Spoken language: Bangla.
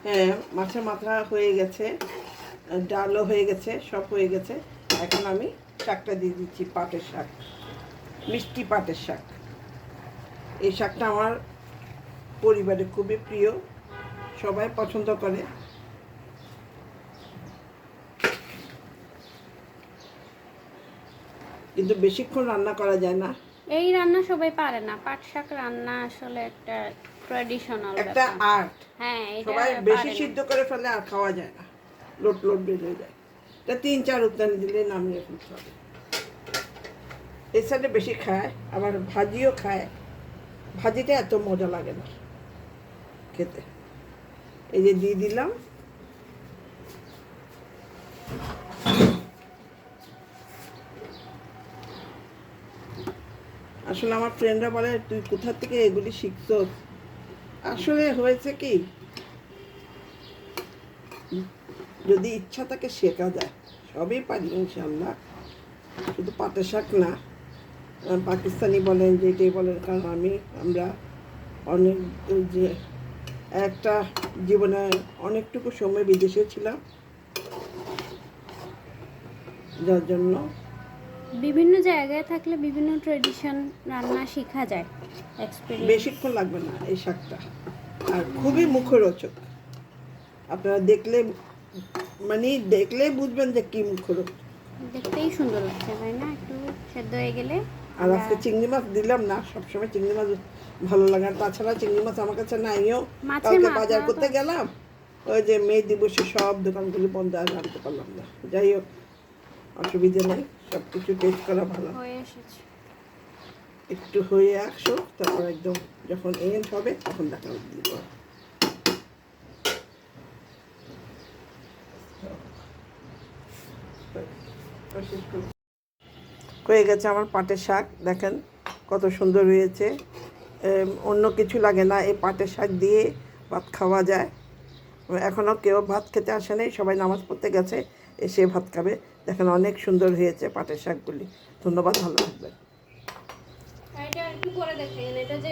হ্যাঁ, মাছের মাথা হয়ে গেছে, ডালও হয়ে গেছে, সব হয়ে গেছে। এখন আমি শাকটা দিয়ে দিচ্ছি, পাটের শাক, মিষ্টি পাটের শাক। এই শাকটা আমার পরিবারে খুবই প্রিয়, সবাই পছন্দ করে। কিন্তু বেশিক্ষণ রান্না করা যায় না। এই রান্না সবাই পারে না। পাট শাক রান্না আসলে একটা ট্র্যাডিশনাল একটা আর্ট। হ্যাঁ, সবাই বেশি সিদ্ধ করে ফেলে আর খাওয়া যায় না, লোট লোট বেড়ে যায়। এটা 3-4 উত্তানি দিলে নামিয়ে ফেলতে হবে। এই সাইডে বেশি খায়, আবার ভাজিও খায়। ভাজিটা এত মজা লাগে না খেতে। এই যে দিয়ে দিলাম। আসলে আমার ফ্রেন্ডরা বলে তুই কোথা থেকে এগুলি শিখছ। আসলে হয়েছে কি, যদি ইচ্ছা থাকে শেখা যায়, সবই পারি ইনশাল্লাহ। শুধু পাটের শাক না, পাকিস্তানি বলেন, যেটাই বলেন, কারণ আমরা অনেক যে একটা জীবনে অনেকটুকু সময় বিদেশে ছিলাম, যার জন্য বিভিন্ন জায়গায় থাকলে বিভিন্ন ট্র্যাডিশন রান্না শেখা যায়। এক্সপেরিয়েন্স বেশিক্ষণ লাগবে না এই শাকটা, আর খুবই মুখরোচক। আপনারা দেখলেই বুঝবেন যে কি মুখরোচক। দেখতেই সুন্দর হচ্ছে, তাই না? একটু সেদ্ধ হয়ে গেলে। আর আজকে চিংড়ি মাছ দিলাম না, সবসময় চিংড়ি মাছ ভালো লাগে। আর তাছাড়া চিংড়ি মাছ আমার কাছে নাইও। কালকে বাজার করতে গেলাম, ওই যে মে দিবসে সব দোকানগুলো বন্ধ, আর আনতে পারলাম না। যাই হোক, অসুবিধা নেই, সব কিছু টেস্ট করা ভালো। হয়ে এসেছে। একটু হয়ে আসো, তারপর একদম যখন এন্ড হবে তখন দেখা দিব। হয়ে গেছে আমার পাটের শাক, দেখেন কত সুন্দর হয়েছে। অন্য কিছু লাগে না, এই পাটের শাক দিয়ে ভাত খাওয়া যায়। এখনও কেউ ভাত খেতে আসে নাই, সবাই নামাজ পড়তে গেছে, এসে ভাত খাবে। দেখেন অনেক সুন্দর হয়েছে পাটের শাকগুলি। ধন্যবাদ, ভালো থাকবেন। এটা একটু করে দেখেন, এটা যে